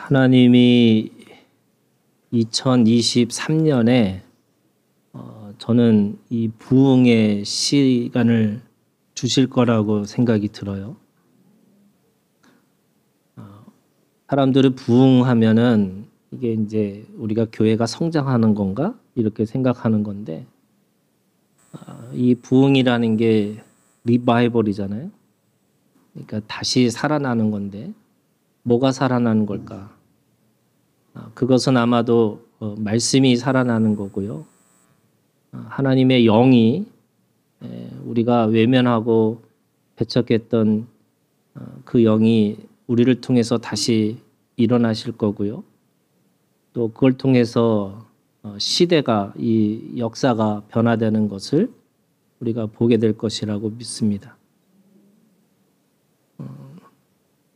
하나님이 2023년에 저는 이 부흥의 시간을 주실 거라고 생각이 들어요. 사람들이 부흥하면은 이게 이제 우리가 교회가 성장하는 건가 이렇게 생각하는 건데, 이 부흥이라는 게 리바이벌이잖아요. 그러니까 다시 살아나는 건데 뭐가 살아나는 걸까? 그것은 아마도 말씀이 살아나는 거고요. 하나님의 영이 우리가 외면하고 배척했던 그 영이 우리를 통해서 다시 일어나실 거고요. 또 그걸 통해서 시대가, 이 역사가 변화되는 것을 우리가 보게 될 것이라고 믿습니다.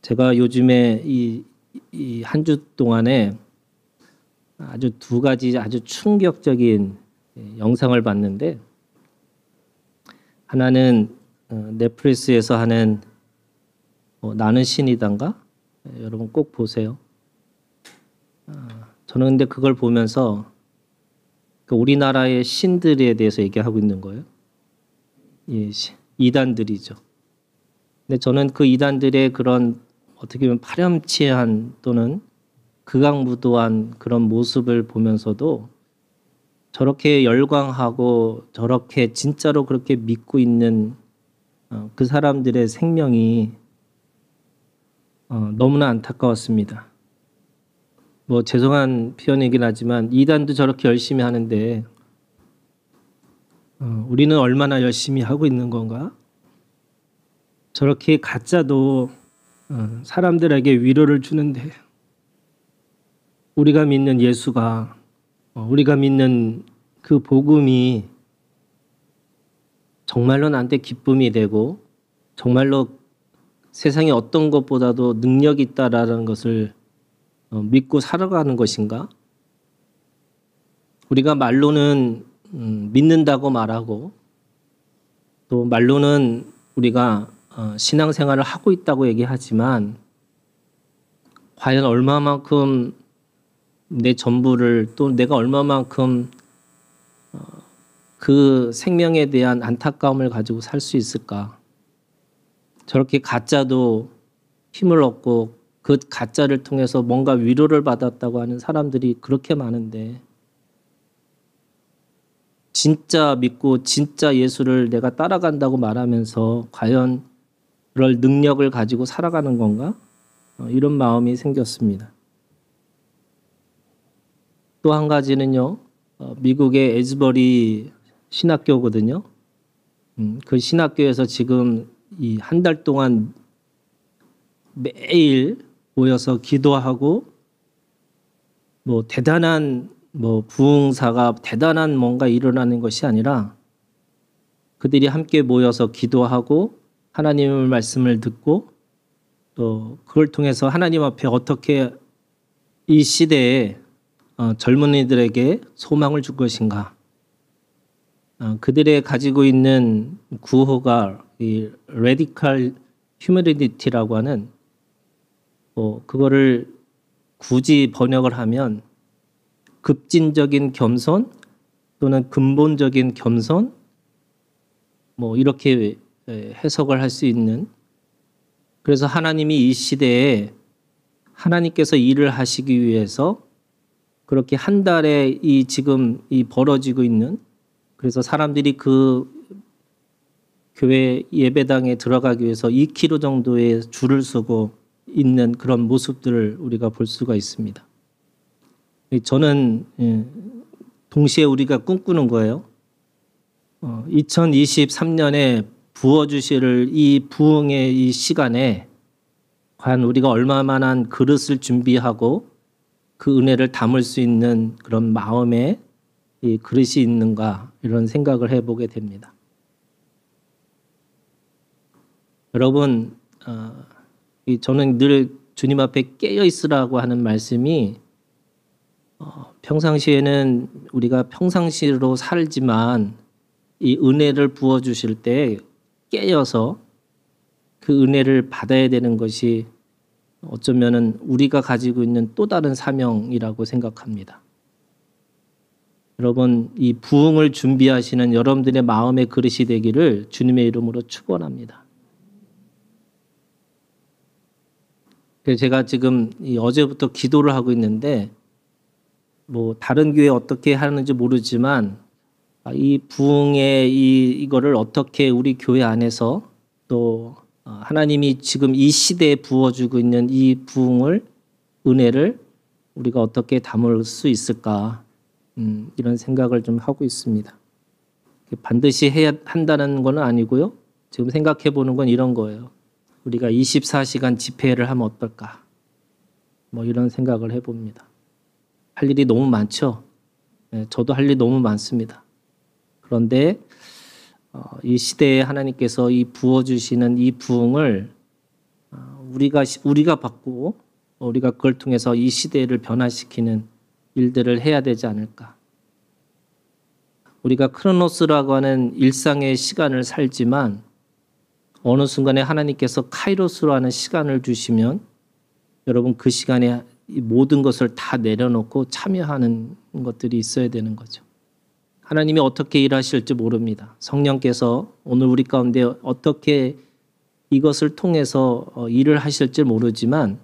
제가 요즘에 이 한 주 동안에 아주 두 가지 아주 충격적인 영상을 봤는데, 하나는 넷플릭스에서 하는 나는 신이단가? 여러분 꼭 보세요. 저는 근데 그걸 보면서 우리나라의 신들에 대해서 얘기하고 있는 거예요. 이단들이죠. 근데 저는 그 이단들의 그런 어떻게 보면 파렴치한 또는 극악무도한 그런 모습을 보면서도 저렇게 열광하고 저렇게 진짜로 그렇게 믿고 있는 그 사람들의 생명이 너무나 안타까웠습니다. 뭐 죄송한 표현이긴 하지만 이단도 저렇게 열심히 하는데 우리는 얼마나 열심히 하고 있는 건가? 저렇게 가짜도 사람들에게 위로를 주는데, 우리가 믿는 예수가, 우리가 믿는 그 복음이 정말로 나한테 기쁨이 되고 정말로 세상에 어떤 것보다도 능력이 있다라는 것을 믿고 살아가는 것인가? 우리가 말로는 믿는다고 말하고 또 말로는 우리가 신앙생활을 하고 있다고 얘기하지만 과연 얼마만큼 내 전부를, 또 내가 얼마만큼 그 생명에 대한 안타까움을 가지고 살 수 있을까? 저렇게 가짜도 힘을 얻고 그 가짜를 통해서 뭔가 위로를 받았다고 하는 사람들이 그렇게 많은데, 진짜 믿고 진짜 예수를 내가 따라간다고 말하면서 과연 그럴 능력을 가지고 살아가는 건가? 이런 마음이 생겼습니다. 또 한 가지는요, 미국의 에즈버리 신학교거든요. 그 신학교에서 지금 이 한 달 동안 매일 모여서 기도하고 뭐 대단한 부흥사가 대단한 뭔가 일어나는 것이 아니라 그들이 함께 모여서 기도하고 하나님의 말씀을 듣고 또 그걸 통해서 하나님 앞에 어떻게 이 시대에 젊은이들에게 소망을 줄 것인가, 그들의 가지고 있는 구호가 이 레디컬 휴머니티라고 하는, 그거를 굳이 번역을 하면 급진적인 겸손 또는 근본적인 겸손, 이렇게 해석을 할 수 있는, 그래서 하나님이 이 시대에 하나님께서 일을 하시기 위해서 그렇게 한 달에 지금 벌어지고 있는, 그래서 사람들이 그 교회 예배당에 들어가기 위해서 2km 정도의 줄을 서고 있는 그런 모습들을 우리가 볼 수가 있습니다. 저는 동시에 우리가 꿈꾸는 거예요. 2023년에 부어주실 이 부흥의 이 시간에 과연 우리가 얼마만한 그릇을 준비하고 그 은혜를 담을 수 있는 그런 마음의 이 그릇이 있는가, 이런 생각을 해보게 됩니다. 여러분, 저는 늘 주님 앞에 깨어 있으라고 하는 말씀이, 평상시에는 우리가 평상시로 살지만 이 은혜를 부어주실 때 깨어서 그 은혜를 받아야 되는 것이 어쩌면은 우리가 가지고 있는 또 다른 사명이라고 생각합니다. 여러분, 이 부흥을 준비하시는 여러분들의 마음의 그릇이 되기를 주님의 이름으로 축원합니다. 그래서 제가 지금 어제부터 기도를 하고 있는데 뭐 다른 교회 어떻게 하는지 모르지만 이 부흥의 이거를 어떻게 우리 교회 안에서 또 하나님이 지금 이 시대에 부어주고 있는 이 부흥을 은혜를 우리가 어떻게 담을 수 있을까 이런 생각을 좀 하고 있습니다. 반드시 해야 한다는 건 아니고요. 지금 생각해 보는 건 이런 거예요. 우리가 24시간 집회를 하면 어떨까? 뭐 이런 생각을 해봅니다. 할 일이 너무 많죠. 저도 할 일이 너무 많습니다. 그런데 이 시대에 하나님께서 이 부어주시는 이 부흥을 우리가 받고 우리가 그걸 통해서 이 시대를 변화시키는 일들을 해야 되지 않을까. 우리가 크로노스라고 하는 일상의 시간을 살지만 어느 순간에 하나님께서 카이로스로 하는 시간을 주시면 여러분 그 시간에 이 모든 것을 다 내려놓고 참여하는 것들이 있어야 되는 거죠. 하나님이 어떻게 일하실지 모릅니다. 성령께서 오늘 우리 가운데 어떻게 이것을 통해서 일을 하실지 모르지만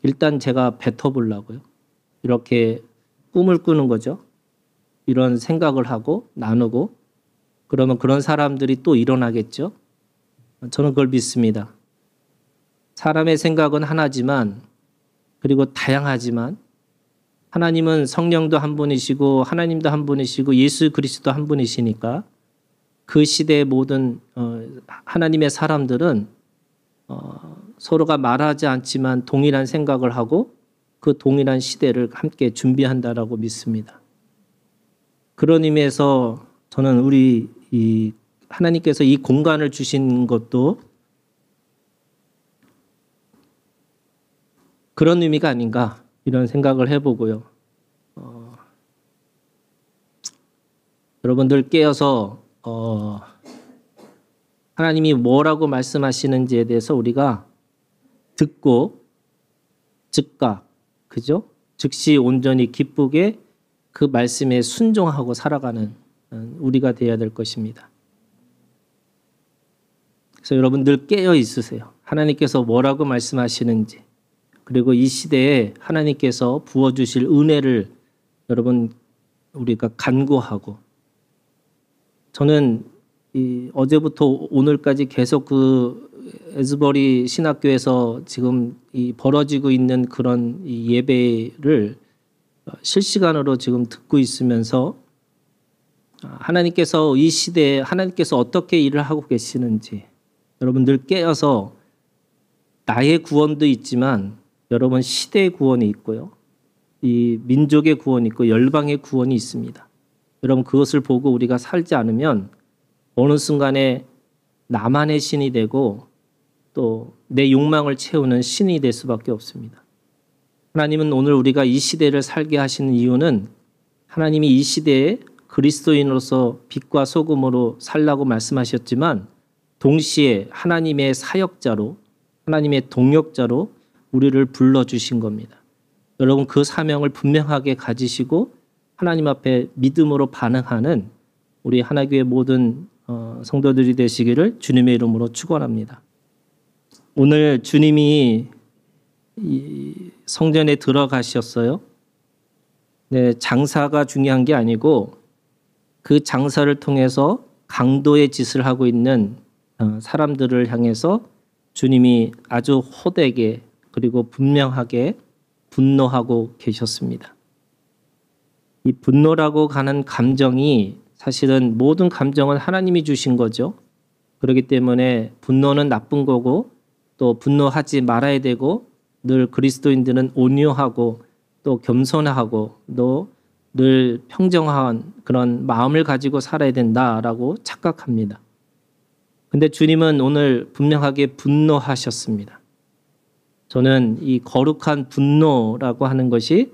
일단 제가 뱉어보려고요. 이렇게 꿈을 꾸는 거죠. 이런 생각을 하고 나누고 그러면 그런 사람들이 또 일어나겠죠. 저는 그걸 믿습니다. 사람의 생각은 하나지만 그리고 다양하지만 하나님은 성령도 한 분이시고 하나님도 한 분이시고 예수 그리스도 한 분이시니까 그 시대의 모든 하나님의 사람들은 서로가 말하지 않지만 동일한 생각을 하고 그 동일한 시대를 함께 준비한다라고 믿습니다. 그런 의미에서 저는 우리 이 하나님께서 이 공간을 주신 것도 그런 의미가 아닌가 이런 생각을 해보고요. 여러분들 깨어서 하나님이 뭐라고 말씀하시는지에 대해서 우리가 듣고 즉각 그죠? 즉시 온전히 기쁘게 그 말씀에 순종하고 살아가는 우리가 되어야 될 것입니다. 그래서 여러분들 깨어 있으세요. 하나님께서 뭐라고 말씀하시는지 그리고 이 시대에 하나님께서 부어주실 은혜를 여러분 우리가 간구하고 저는 어제부터 오늘까지 계속 그 에즈버리 신학교에서 지금 벌어지고 있는 그런 예배를 실시간으로 지금 듣고 있으면서 하나님께서 이 시대에 하나님께서 어떻게 일을 하고 계시는지 여러분들 깨어서 나의 구원도 있지만 여러분 시대의 구원이 있고요. 이 민족의 구원이 있고 열방의 구원이 있습니다. 여러분 그것을 보고 우리가 살지 않으면 어느 순간에 나만의 신이 되고 또 내 욕망을 채우는 신이 될 수밖에 없습니다. 하나님은 오늘 우리가 이 시대를 살게 하시는 이유는 하나님이 이 시대에 그리스도인으로서 빛과 소금으로 살라고 말씀하셨지만 동시에 하나님의 사역자로 하나님의 동역자로 우리를 불러주신 겁니다. 여러분 그 사명을 분명하게 가지시고 하나님 앞에 믿음으로 반응하는 우리 하나교회 모든 성도들이 되시기를 주님의 이름으로 축원합니다. 오늘 주님이 이 성전에 들어가셨어요. 네, 장사가 중요한 게 아니고 그 장사를 통해서 강도의 짓을 하고 있는 사람들을 향해서 주님이 아주 호되게 그리고 분명하게 분노하고 계셨습니다. 이 분노라고 가는 감정이 사실은 모든 감정은 하나님이 주신 거죠. 그렇기 때문에 분노는 나쁜 거고 또 분노하지 말아야 되고 늘 그리스도인들은 온유하고 또 겸손하고 또 늘 평정한 그런 마음을 가지고 살아야 된다라고 착각합니다. 근데 주님은 오늘 분명하게 분노하셨습니다. 저는 이 거룩한 분노라고 하는 것이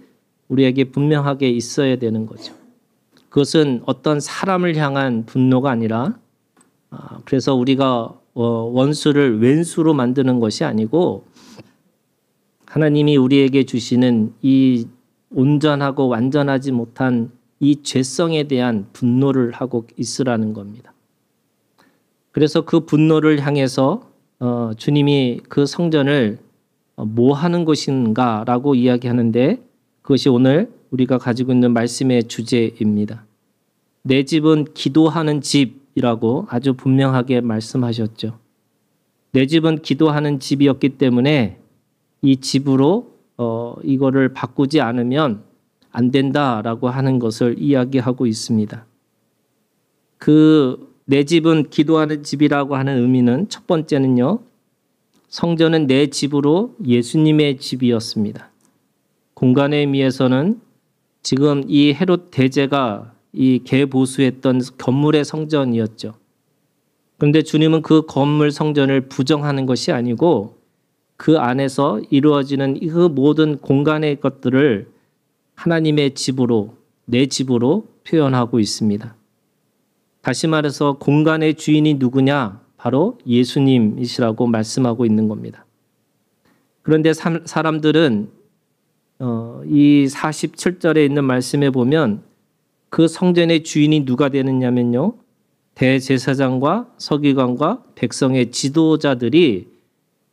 우리에게 분명하게 있어야 되는 거죠. 그것은 어떤 사람을 향한 분노가 아니라 그래서 우리가 원수를 왼수로 만드는 것이 아니고 하나님이 우리에게 주시는 이 온전하고 완전하지 못한 이 죄성에 대한 분노를 하고 있으라는 겁니다. 그래서 그 분노를 향해서 주님이 그 성전을 뭐 하는 것인가라고 이야기하는데 그것이 오늘 우리가 가지고 있는 말씀의 주제입니다. 내 집은 기도하는 집이라고 아주 분명하게 말씀하셨죠. 내 집은 기도하는 집이었기 때문에 이 집으로 이거를 바꾸지 않으면 안 된다라고 하는 것을 이야기하고 있습니다. 내 집은 기도하는 집이라고 하는 의미는 첫 번째는요. 성전은 내 집으로 예수님의 집이었습니다. 공간의 의미에서는 지금 이 헤롯 대제가 이 개보수했던 건물의 성전이었죠. 그런데 주님은 그 건물 성전을 부정하는 것이 아니고 그 안에서 이루어지는 그 모든 공간의 것들을 하나님의 집으로, 내 집으로 표현하고 있습니다. 다시 말해서 공간의 주인이 누구냐? 바로 예수님이시라고 말씀하고 있는 겁니다. 그런데 사람들은 이 47절에 있는 말씀에 보면 그 성전의 주인이 누가 되느냐면요. 대제사장과 서기관과 백성의 지도자들이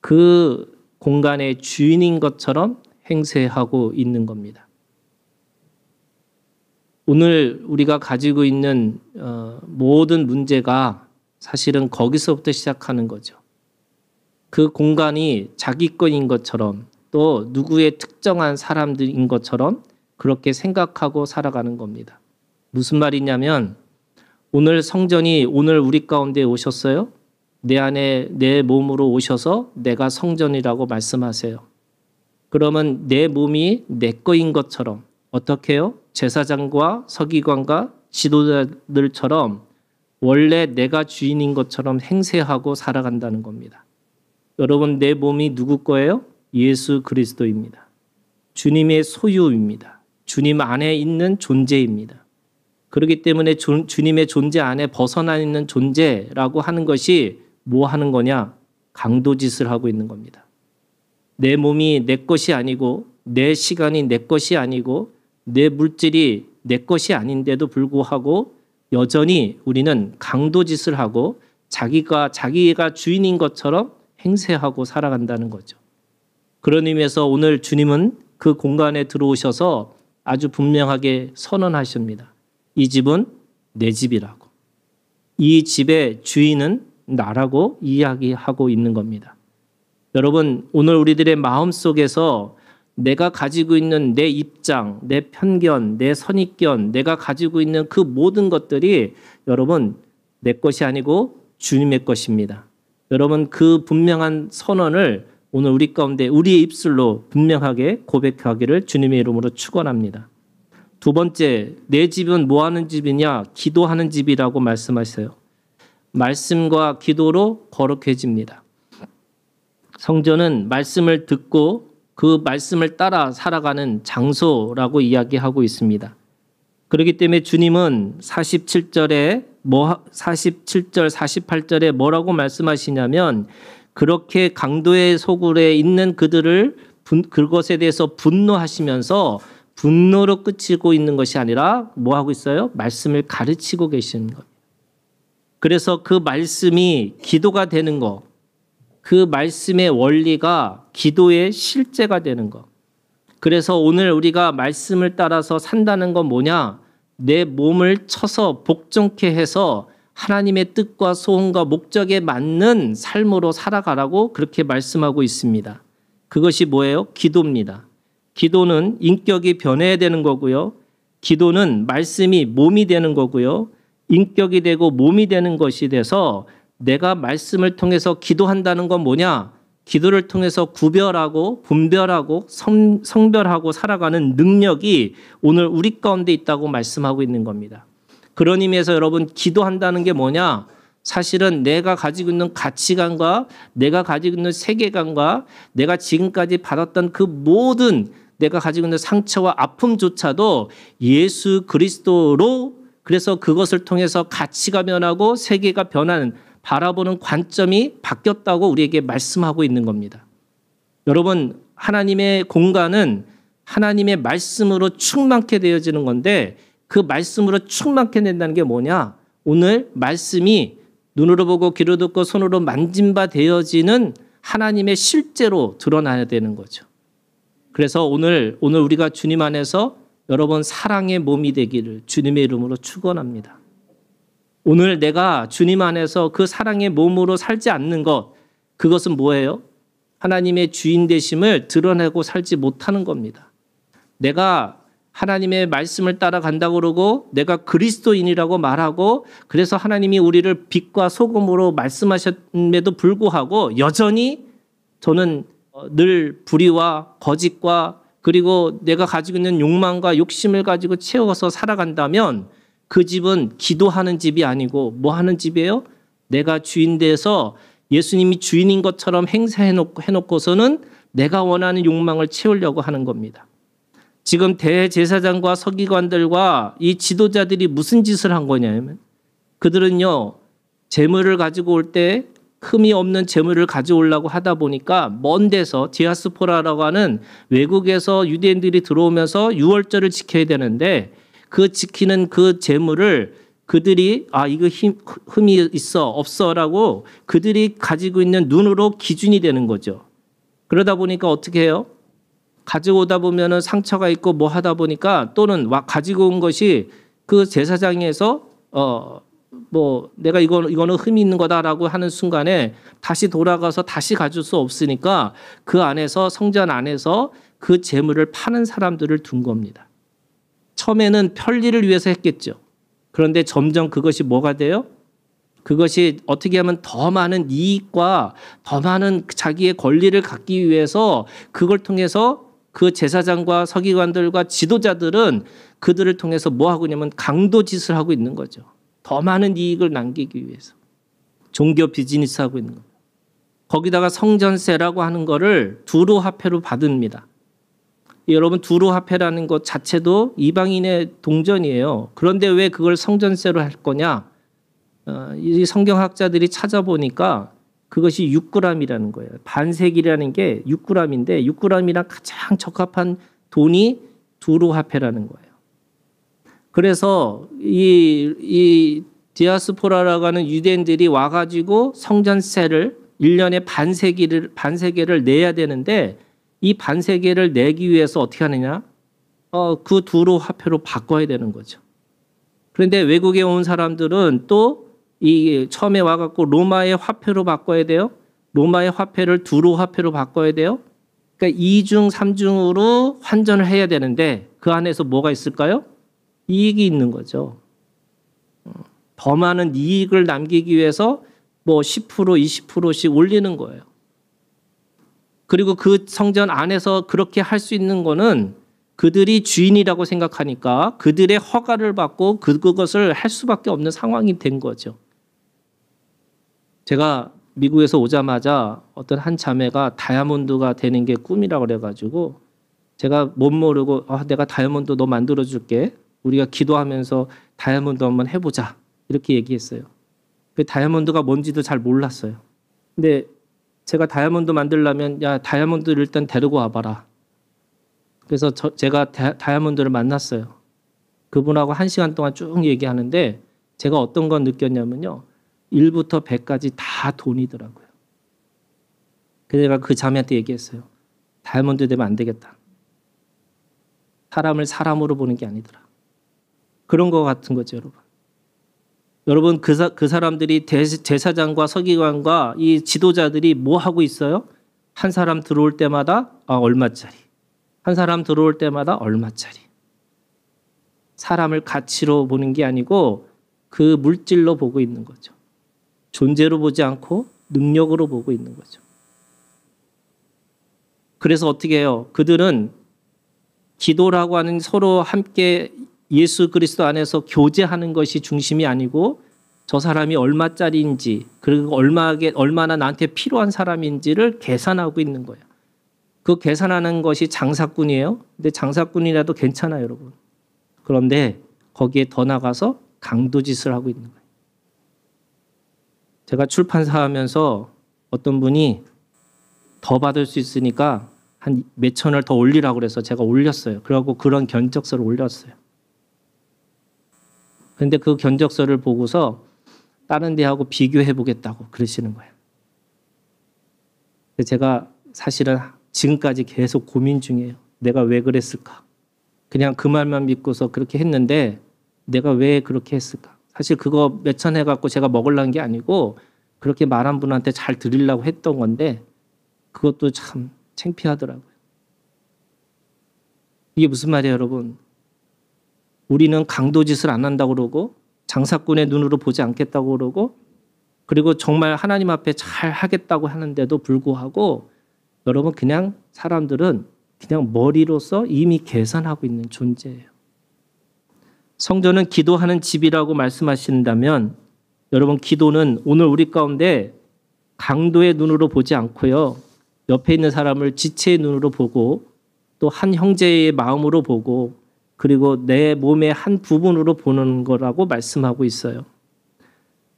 그 공간의 주인인 것처럼 행세하고 있는 겁니다. 오늘 우리가 가지고 있는 모든 문제가 사실은 거기서부터 시작하는 거죠. 그 공간이 자기 거인 것처럼 또 누구의 특정한 사람들인 것처럼 그렇게 생각하고 살아가는 겁니다. 무슨 말이냐면 오늘 성전이 오늘 우리 가운데 오셨어요? 내 안에 내 몸으로 오셔서 내가 성전이라고 말씀하세요. 그러면 내 몸이 내 거인 것처럼 어떻게 해요? 제사장과 서기관과 지도자들처럼 원래 내가 주인인 것처럼 행세하고 살아간다는 겁니다. 여러분 내 몸이 누구 거예요? 예수 그리스도입니다. 주님의 소유입니다. 주님 안에 있는 존재입니다. 그렇기 때문에 주님의 존재 안에 벗어나 있는 존재라고 하는 것이 뭐 하는 거냐? 강도짓을 하고 있는 겁니다. 내 몸이 내 것이 아니고 내 시간이 내 것이 아니고 내 물질이 내 것이 아닌데도 불구하고 여전히 우리는 강도짓을 하고 자기가 주인인 것처럼 행세하고 살아간다는 거죠. 그런 의미에서 오늘 주님은 그 공간에 들어오셔서 아주 분명하게 선언하십니다. 이 집은 내 집이라고. 이 집의 주인은 나라고 이야기하고 있는 겁니다. 여러분 오늘 우리들의 마음속에서 내가 가지고 있는 내 입장, 내 편견, 내 선입견, 내가 가지고 있는 그 모든 것들이 여러분 내 것이 아니고 주님의 것입니다. 여러분 그 분명한 선언을 오늘 우리 가운데 우리의 입술로 분명하게 고백하기를 주님의 이름으로 축원합니다. 두 번째, 내 집은 뭐 하는 집이냐? 기도하는 집이라고 말씀하세요. 말씀과 기도로 거룩해집니다. 성전은 말씀을 듣고 그 말씀을 따라 살아가는 장소라고 이야기하고 있습니다. 그렇기 때문에 주님은 47절, 48절에 뭐라고 말씀하시냐면 그렇게 강도의 소굴에 있는 그것에 대해서 분노하시면서 분노로 끝이고 있는 것이 아니라 뭐 하고 있어요? 말씀을 가르치고 계시는 겁니다. 그래서 그 말씀이 기도가 되는 것, 그 말씀의 원리가 기도의 실제가 되는 것. 그래서 오늘 우리가 말씀을 따라서 산다는 건 뭐냐? 내 몸을 쳐서 복종케 해서 하나님의 뜻과 소원과 목적에 맞는 삶으로 살아가라고 그렇게 말씀하고 있습니다. 그것이 뭐예요? 기도입니다. 기도는 인격이 변해야 되는 거고요. 기도는 말씀이 몸이 되는 거고요. 인격이 되고 몸이 되는 것이 돼서 내가 말씀을 통해서 기도한다는 건 뭐냐? 기도를 통해서 구별하고 분별하고 성별하고 살아가는 능력이 오늘 우리 가운데 있다고 말씀하고 있는 겁니다. 그런 의미에서 여러분 기도한다는 게 뭐냐? 사실은 내가 가지고 있는 가치관과 내가 가지고 있는 세계관과 내가 지금까지 받았던 그 모든 내가 가지고 있는 상처와 아픔조차도 예수 그리스도로 그래서 그것을 통해서 가치가 변하고 세계가 변하는 바라보는 관점이 바뀌었다고 우리에게 말씀하고 있는 겁니다. 여러분 하나님의 공간은 하나님의 말씀으로 충만케 되어지는 건데 그 말씀으로 충만케 된다는 게 뭐냐? 오늘 말씀이 눈으로 보고 귀로 듣고 손으로 만진 바 되어지는 하나님의 실제로 드러나야 되는 거죠. 그래서 오늘 우리가 주님 안에서 여러분 사랑의 몸이 되기를 주님의 이름으로 축원합니다. 오늘 내가 주님 안에서 그 사랑의 몸으로 살지 않는 것, 그것은 뭐예요? 하나님의 주인 되심을 드러내고 살지 못하는 겁니다. 내가 하나님의 말씀을 따라간다고 그러고 내가 그리스도인이라고 말하고 그래서 하나님이 우리를 빛과 소금으로 말씀하셨음에도 불구하고 여전히 저는 늘 불의와 거짓과 그리고 내가 가지고 있는 욕망과 욕심을 가지고 채워서 살아간다면 그 집은 기도하는 집이 아니고 뭐 하는 집이에요? 내가 주인 돼서 예수님이 주인인 것처럼 행세해놓고서는 내가 원하는 욕망을 채우려고 하는 겁니다. 지금 대제사장과 서기관들과 이 지도자들이 무슨 짓을 한 거냐면 그들은요 재물을 가지고 올 때 흠이 없는 재물을 가져오려고 하다 보니까 먼 데서 디아스포라라고 하는 외국에서 유대인들이 들어오면서 유월절을 지켜야 되는데 그 지키는 그 재물을 그들이 이거 흠이 있어 없어라고 그들이 가지고 있는 눈으로 기준이 되는 거죠. 그러다 보니까 어떻게 해요? 가져오다 보면은 상처가 있고 뭐 하다 보니까 또는 가지고 온 것이 그 제사장에서 뭐 내가 이거는 흠이 있는 거다라고 하는 순간에 다시 돌아가서 다시 가질 수 없으니까 그 안에서 성전 안에서 그 재물을 파는 사람들을 둔 겁니다. 처음에는 편리를 위해서 했겠죠. 그런데 점점 그것이 뭐가 돼요? 그것이 어떻게 하면 더 많은 이익과 더 많은 자기의 권리를 갖기 위해서 그걸 통해서 그 제사장과 서기관들과 지도자들은 그들을 통해서 뭐 하고 있냐면 강도짓을 하고 있는 거죠. 더 많은 이익을 남기기 위해서. 종교 비즈니스 하고 있는 겁니다. 거기다가 성전세라고 하는 거를 두루화폐로 받습니다. 여러분 두루화폐라는 것 자체도 이방인의 동전이에요. 그런데 왜 그걸 성전세로 할 거냐? 이 성경학자들이 찾아보니까 그것이 6g이라는 거예요. 반세기라는 게 6g인데 6g이랑 가장 적합한 돈이 두루화폐라는 거예요. 그래서 이 디아스포라라고 하는 유대인들이 와가지고 성전세를 1년에 반세계를 내야 되는데 이 반세계를 내기 위해서 어떻게 하느냐? 그 두루화폐로 바꿔야 되는 거죠. 그런데 외국에 온 사람들은 또 이 처음에 와갖고 로마의 화폐로 바꿔야 돼요. 로마의 화폐를 두루화폐로 바꿔야 돼요. 그러니까 2중, 3중으로 환전을 해야 되는데 그 안에서 뭐가 있을까요? 이익이 있는 거죠. 더 많은 이익을 남기기 위해서 뭐 10%, 20%씩 올리는 거예요. 그리고 그 성전 안에서 그렇게 할 수 있는 거는 그들이 주인이라고 생각하니까 그들의 허가를 받고 그것을 할 수밖에 없는 상황이 된 거죠. 제가 미국에서 오자마자 어떤 한 자매가 다이아몬드가 되는 게 꿈이라고 그래가지고 제가 못 모르고 내가 다이아몬드 너 만들어줄게. 우리가 기도하면서 다이아몬드 한번 해보자. 이렇게 얘기했어요. 그 다이아몬드가 뭔지도 잘 몰랐어요. 근데 제가 다이아몬드 만들려면 야 다이아몬드를 일단 데리고 와봐라. 그래서 제가 다이아몬드를 만났어요. 그분하고 1시간 동안 쭉 얘기하는데 제가 어떤 건 느꼈냐면요. 1부터 100까지 다 돈이더라고요. 그래서 제가 그 자매한테 얘기했어요. 다이아몬드 되면 안 되겠다. 사람을 사람으로 보는 게 아니더라. 그런 거 같은 거죠, 여러분. 여러분 그 사람들이 제사장과 서기관과 이 지도자들이 뭐 하고 있어요? 한 사람 들어올 때마다 얼마짜리. 한 사람 들어올 때마다 얼마짜리. 사람을 가치로 보는 게 아니고 그 물질로 보고 있는 거죠. 존재로 보지 않고 능력으로 보고 있는 거죠. 그래서 어떻게 해요? 그들은 기도라고 하는 서로 함께 예수 그리스도 안에서 교제하는 것이 중심이 아니고 저 사람이 얼마짜리인지 그리고 얼마나 나한테 필요한 사람인지를 계산하고 있는 거예요. 그 계산하는 것이 장사꾼이에요. 근데 장사꾼이라도 괜찮아요, 여러분. 그런데 거기에 더 나가서 강도짓을 하고 있는 거예요. 제가 출판사 하면서 어떤 분이 더 받을 수 있으니까 한 몇천을 더 올리라고 그래서 제가 올렸어요. 그러고 그런 견적서를 올렸어요. 그런데 그 견적서를 보고서 다른 데하고 비교해 보겠다고 그러시는 거예요. 제가 사실은 지금까지 계속 고민 중이에요. 내가 왜 그랬을까? 그냥 그 말만 믿고서 그렇게 했는데 내가 왜 그렇게 했을까? 사실 그거 몇천 해갖고 제가 먹으려는 게 아니고 그렇게 말한 분한테 잘 드리려고 했던 건데 그것도 참 창피하더라고요. 이게 무슨 말이에요, 여러분? 우리는 강도짓을 안 한다고 그러고 장사꾼의 눈으로 보지 않겠다고 그러고 그리고 정말 하나님 앞에 잘 하겠다고 하는데도 불구하고 여러분 그냥 사람들은 그냥 머리로서 이미 계산하고 있는 존재예요. 성전은 기도하는 집이라고 말씀하신다면 여러분 기도는 오늘 우리 가운데 강도의 눈으로 보지 않고요. 옆에 있는 사람을 지체의 눈으로 보고 또 한 형제의 마음으로 보고 그리고 내 몸의 한 부분으로 보는 거라고 말씀하고 있어요.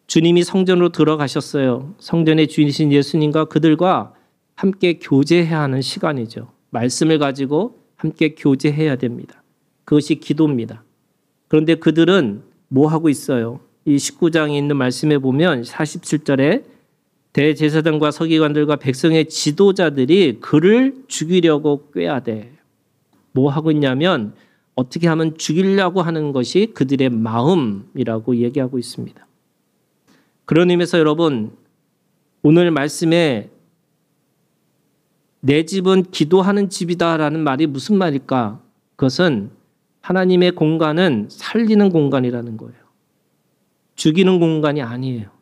주님이 성전으로 들어가셨어요. 성전의 주인이신 예수님과 그들과 함께 교제해야 하는 시간이죠. 말씀을 가지고 함께 교제해야 됩니다. 그것이 기도입니다. 그런데 그들은 뭐 하고 있어요? 이 19장에 있는 말씀에 보면 47절에 대제사장과 서기관들과 백성의 지도자들이 그를 죽이려고 꾀하되 뭐 하고 있냐면 어떻게 하면 죽이려고 하는 것이 그들의 마음이라고 얘기하고 있습니다. 그런 의미에서 여러분 오늘 말씀에 내 집은 기도하는 집이다라는 말이 무슨 말일까? 그것은 하나님의 공간은 살리는 공간이라는 거예요. 죽이는 공간이 아니에요.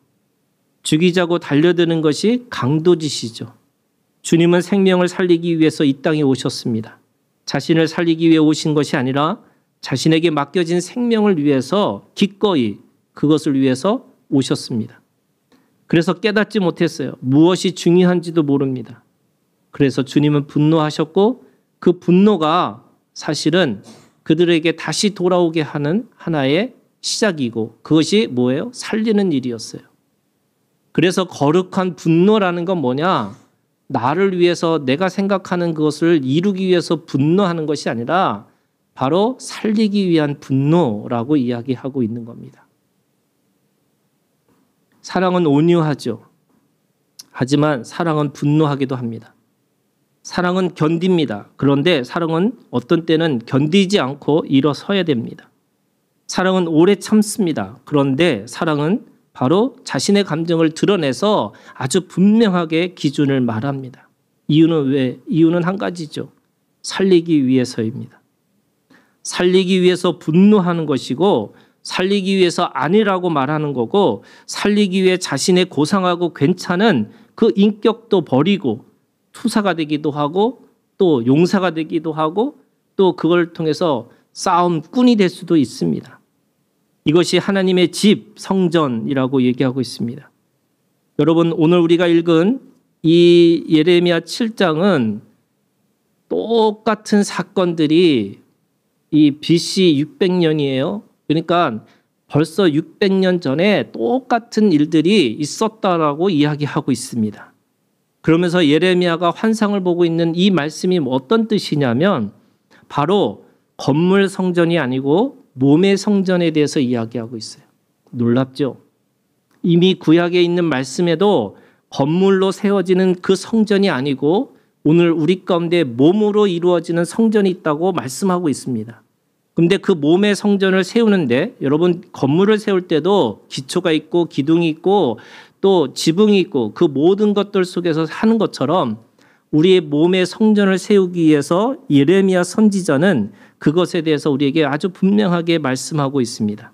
죽이자고 달려드는 것이 강도짓이죠. 주님은 생명을 살리기 위해서 이 땅에 오셨습니다. 자신을 살리기 위해 오신 것이 아니라 자신에게 맡겨진 생명을 위해서 기꺼이 그것을 위해서 오셨습니다. 그래서 깨닫지 못했어요. 무엇이 중요한지도 모릅니다. 그래서 주님은 분노하셨고 그 분노가 사실은 그들에게 다시 돌아오게 하는 하나의 시작이고 그것이 뭐예요? 살리는 일이었어요. 그래서 거룩한 분노라는 건 뭐냐? 나를 위해서 내가 생각하는 그것을 이루기 위해서 분노하는 것이 아니라 바로 살리기 위한 분노라고 이야기하고 있는 겁니다. 사랑은 온유하죠. 하지만 사랑은 분노하기도 합니다. 사랑은 견딥니다. 그런데 사랑은 어떤 때는 견디지 않고 일어서야 됩니다. 사랑은 오래 참습니다. 그런데 사랑은 바로 자신의 감정을 드러내서 아주 분명하게 기준을 말합니다. 이유는 왜? 이유는 한 가지죠. 살리기 위해서입니다. 살리기 위해서 분노하는 것이고 살리기 위해서 아니라고 말하는 거고 살리기 위해 자신의 고상하고 괜찮은 그 인격도 버리고 투사가 되기도 하고 또 용사가 되기도 하고 또 그걸 통해서 싸움꾼이 될 수도 있습니다. 이것이 하나님의 집, 성전이라고 얘기하고 있습니다. 여러분 오늘 우리가 읽은 이 예레미야 7장은 똑같은 사건들이 이 BC 600년이에요. 그러니까 벌써 600년 전에 똑같은 일들이 있었다라고 이야기하고 있습니다. 그러면서 예레미야가 환상을 보고 있는 이 말씀이 어떤 뜻이냐면 바로 건물 성전이 아니고 몸의 성전에 대해서 이야기하고 있어요. 놀랍죠? 이미 구약에 있는 말씀에도 건물로 세워지는 그 성전이 아니고 오늘 우리 가운데 몸으로 이루어지는 성전이 있다고 말씀하고 있습니다. 그런데 그 몸의 성전을 세우는데 여러분 건물을 세울 때도 기초가 있고 기둥이 있고 또 지붕이 있고 그 모든 것들 속에서 하는 것처럼 우리의 몸의 성전을 세우기 위해서 예레미야 선지자는 그것에 대해서 우리에게 아주 분명하게 말씀하고 있습니다.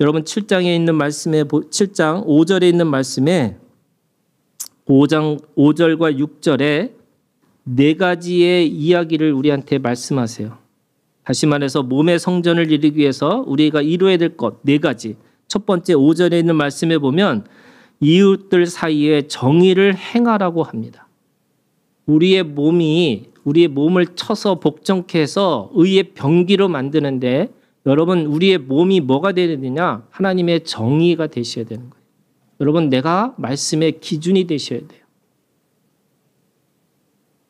여러분 7장에 있는 말씀에 7장 5절에 있는 말씀에 5장 5절과 6절에 네 가지의 이야기를 우리한테 말씀하세요. 다시 말해서 몸의 성전을 이루기 위해서 우리가 이루어야 될 것 네 가지. 첫 번째 5절에 있는 말씀에 보면 이웃들 사이에 정의를 행하라고 합니다. 우리의 몸을 쳐서 복종케 해서 의의 병기로 만드는데 여러분 우리의 몸이 뭐가 되어야 되느냐? 하나님의 정의가 되셔야 되는 거예요. 여러분 내가 말씀의 기준이 되셔야 돼요.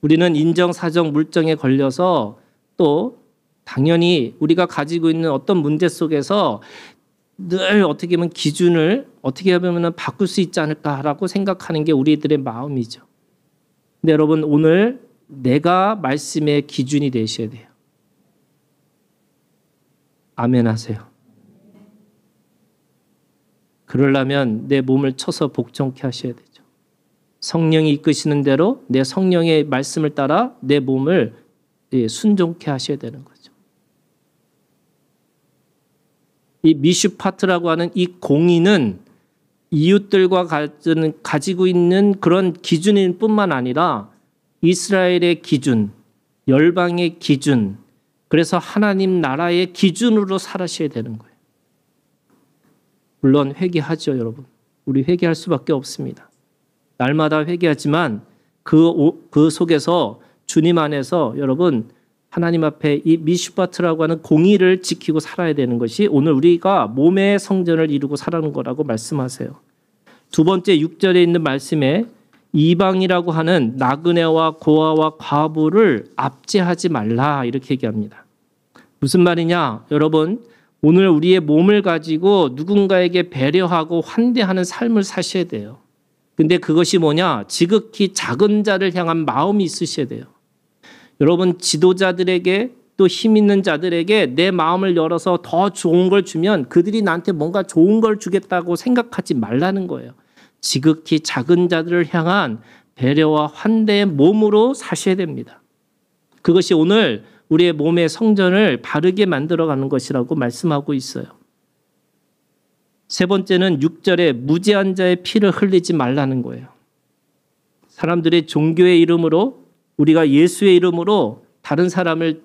우리는 인정, 사정, 물정에 걸려서 또 당연히 우리가 가지고 있는 어떤 문제 속에서 늘 어떻게 보면 기준을 어떻게 보면 바꿀 수 있지 않을까라고 생각하는 게 우리들의 마음이죠. 근데 여러분 오늘 내가 말씀의 기준이 되셔야 돼요. 아멘 하세요. 그러려면 내 몸을 쳐서 복종케 하셔야 되죠. 성령이 이끄시는 대로 내 성령의 말씀을 따라 내 몸을 순종케 하셔야 되는 거죠. 이 미슈파트라고 하는 이 공의는 이웃들과 가지고 있는 그런 기준일 뿐만 아니라 이스라엘의 기준, 열방의 기준, 그래서 하나님 나라의 기준으로 살아셔야 되는 거예요. 물론 회개하죠, 여러분. 우리 회개할 수밖에 없습니다. 날마다 회개하지만 그 속에서 주님 안에서 여러분 하나님 앞에 이 미슈바트라고 하는 공의를 지키고 살아야 되는 것이 오늘 우리가 몸의 성전을 이루고 살아가는 거라고 말씀하세요. 두 번째 6절에 있는 말씀에 이방이라고 하는 나그네와 고아와 과부를 압제하지 말라 이렇게 얘기합니다. 무슨 말이냐? 여러분 오늘 우리의 몸을 가지고 누군가에게 배려하고 환대하는 삶을 사셔야 돼요. 근데 그것이 뭐냐? 지극히 작은 자를 향한 마음이 있으셔야 돼요. 여러분 지도자들에게 또 힘 있는 자들에게 내 마음을 열어서 더 좋은 걸 주면 그들이 나한테 뭔가 좋은 걸 주겠다고 생각하지 말라는 거예요. 지극히 작은 자들을 향한 배려와 환대의 몸으로 사셔야 됩니다. 그것이 오늘 우리의 몸의 성전을 바르게 만들어가는 것이라고 말씀하고 있어요. 세 번째는 6절에 무죄한 자의 피를 흘리지 말라는 거예요. 사람들의 종교의 이름으로 우리가 예수의 이름으로 다른 사람을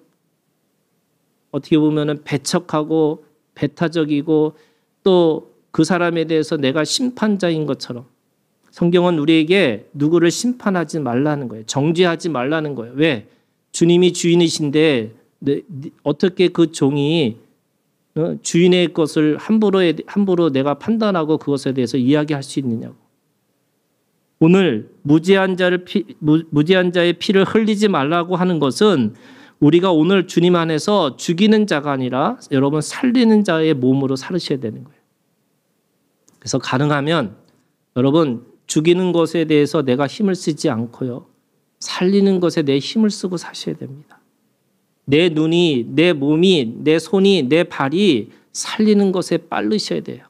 어떻게 보면 배척하고 배타적이고 또 그 사람에 대해서 내가 심판자인 것처럼 성경은 우리에게 누구를 심판하지 말라는 거예요. 정죄하지 말라는 거예요. 왜? 주님이 주인이신데 어떻게 그 종이 주인의 것을 함부로 내가 판단하고 그것에 대해서 이야기할 수 있느냐고. 오늘 무죄한 자의 피를 흘리지 말라고 하는 것은 우리가 오늘 주님 안에서 죽이는 자가 아니라 여러분 살리는 자의 몸으로 살으셔야 되는 거예요. 그래서 가능하면 여러분 죽이는 것에 대해서 내가 힘을 쓰지 않고요. 살리는 것에 내 힘을 쓰고 사셔야 됩니다. 내 눈이, 내 몸이, 내 손이, 내 발이 살리는 것에 빠르셔야 돼요.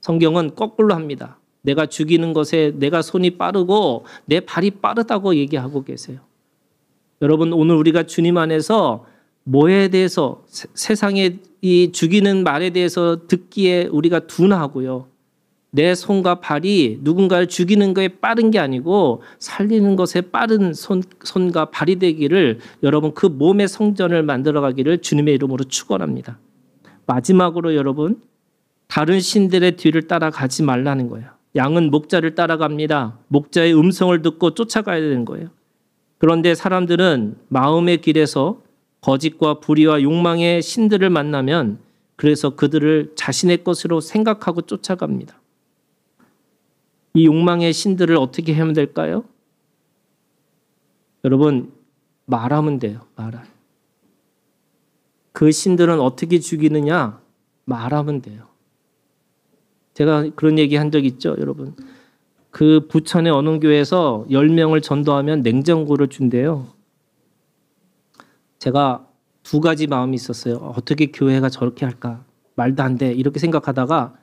성경은 거꾸로 합니다. 내가 죽이는 것에 내가 손이 빠르고 내 발이 빠르다고 얘기하고 계세요. 여러분 오늘 우리가 주님 안에서 뭐에 대해서 세상의 이 죽이는 말에 대해서 듣기에 우리가 둔하고요. 내 손과 발이 누군가를 죽이는 것에 빠른 게 아니고 살리는 것에 빠른 손과 발이 되기를 여러분 그 몸의 성전을 만들어가기를 주님의 이름으로 축원합니다. 마지막으로 여러분 다른 신들의 뒤를 따라가지 말라는 거예요. 양은 목자를 따라갑니다. 목자의 음성을 듣고 쫓아가야 되는 거예요. 그런데 사람들은 마음의 길에서 거짓과 불의와 욕망의 신들을 만나면 그래서 그들을 자신의 것으로 생각하고 쫓아갑니다. 이 욕망의 신들을 어떻게 하면 될까요? 여러분 말하면 돼요. 그 신들은 어떻게 죽이느냐? 말하면 돼요. 제가 그런 얘기 한 적 있죠, 여러분. 그 부천의 어느 교회에서 10명을 전도하면 냉장고를 준대요. 제가 두 가지 마음이 있었어요. 어떻게 교회가 저렇게 할까? 말도 안 돼. 이렇게 생각하다가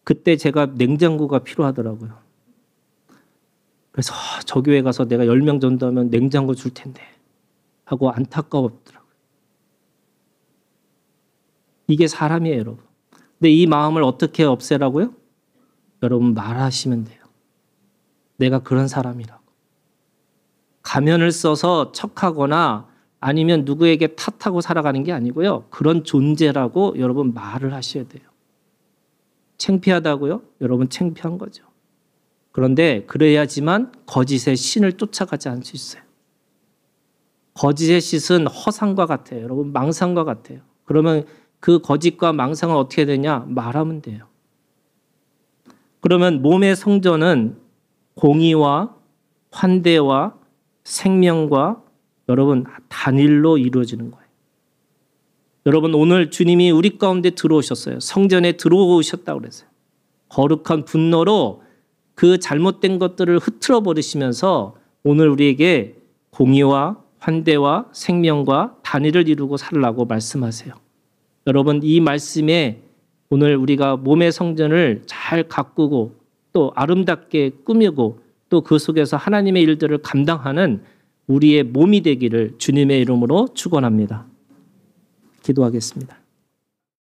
그때 제가 냉장고가 필요하더라고요. 그래서 저 교회 가서 내가 10명 전도하면 냉장고 줄 텐데 하고 안타까웠더라고요. 이게 사람이에요, 여러분. 근데 이 마음을 어떻게 없애라고요? 여러분 말하시면 돼요. 내가 그런 사람이라고. 가면을 써서 척하거나 아니면 누구에게 탓하고 살아가는 게 아니고요. 그런 존재라고 여러분 말을 하셔야 돼요. 창피하다고요? 여러분 창피한 거죠. 그런데 그래야지만 거짓의 신을 쫓아가지 않을 수 있어요. 거짓의 신은 허상과 같아요. 여러분 망상과 같아요. 그러면 그 거짓과 망상은 어떻게 되냐? 말하면 돼요. 그러면 몸의 성전은 공의와 환대와 생명과 여러분 단일로 이루어지는 거예요. 여러분 오늘 주님이 우리 가운데 들어오셨어요. 성전에 들어오셨다고 그랬어요. 거룩한 분노로 그 잘못된 것들을 흐트러 버리시면서 오늘 우리에게 공의와 환대와 생명과 단일을 이루고 살라고 말씀하세요. 여러분 이 말씀에 오늘 우리가 몸의 성전을 잘 가꾸고 또 아름답게 꾸미고 또 그 속에서 하나님의 일들을 감당하는 우리의 몸이 되기를 주님의 이름으로 축원합니다. 기도하겠습니다.